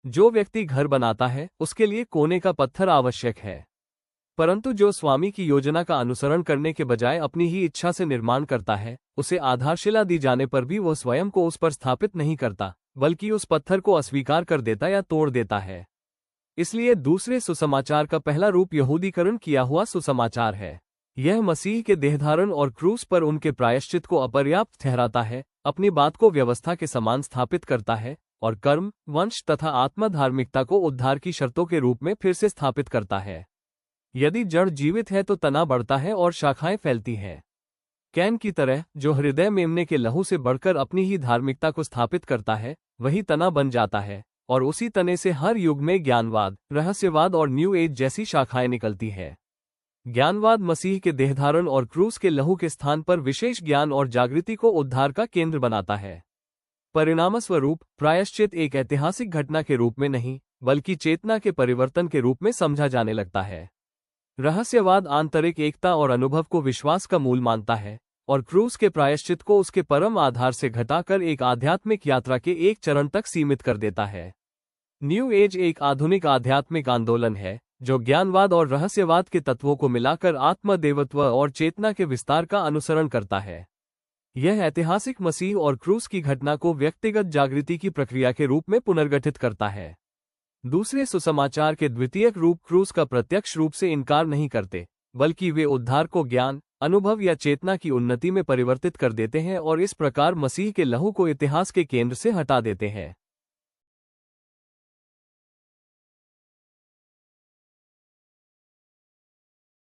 जो व्यक्ति घर बनाता है उसके लिए कोने का पत्थर आवश्यक है, परंतु जो स्वामी की योजना का अनुसरण करने के बजाय अपनी ही इच्छा से निर्माण करता है, उसे आधारशिला दी जाने पर भी वह स्वयं को उस पर स्थापित नहीं करता, बल्कि उस पत्थर को अस्वीकार कर देता या तोड़ देता है। इसलिए दूसरे सुसमाचार का पहला रूप यहूदीकरण किया हुआ सुसमाचार है। यह मसीह के देहधारण और क्रूस पर उनके प्रायश्चित को अपर्याप्त ठहराता है, अपनी बात को व्यवस्था के समान स्थापित करता है और कर्म, वंश तथा आत्मा धार्मिकता को उद्धार की शर्तों के रूप में फिर से स्थापित करता है। यदि जड़ जीवित है तो तना बढ़ता है और शाखाएं फैलती हैं। कैन की तरह, जो हृदय मेमने के लहू से बढ़कर अपनी ही धार्मिकता को स्थापित करता है, वही तना बन जाता है, और उसी तने से हर युग में ज्ञानवाद, रहस्यवाद और न्यू एज जैसी शाखाएं निकलती है। ज्ञानवाद मसीह के देहधारण और क्रूस के लहू के स्थान पर विशेष ज्ञान और जागृति को उद्धार का केंद्र बनाता है। परिणामस्वरूप प्रायश्चित एक ऐतिहासिक घटना के रूप में नहीं, बल्कि चेतना के परिवर्तन के रूप में समझा जाने लगता है। रहस्यवाद आंतरिक एकता और अनुभव को विश्वास का मूल मानता है, और क्रूस के प्रायश्चित को उसके परम आधार से घटाकर एक आध्यात्मिक यात्रा के एक चरण तक सीमित कर देता है। न्यू एज एक आधुनिक आध्यात्मिक आंदोलन है, जो ज्ञानवाद और रहस्यवाद के तत्वों को मिलाकर आत्मदेवत्व और चेतना के विस्तार का अनुसरण करता है। यह ऐतिहासिक मसीह और क्रूस की घटना को व्यक्तिगत जागृति की प्रक्रिया के रूप में पुनर्गठित करता है। दूसरे सुसमाचार के द्वितीयक रूप क्रूस का प्रत्यक्ष रूप से इनकार नहीं करते, बल्कि वे उद्धार को ज्ञान, अनुभव या चेतना की उन्नति में परिवर्तित कर देते हैं और इस प्रकार मसीह के लहू को इतिहास के केंद्र से हटा देते हैं।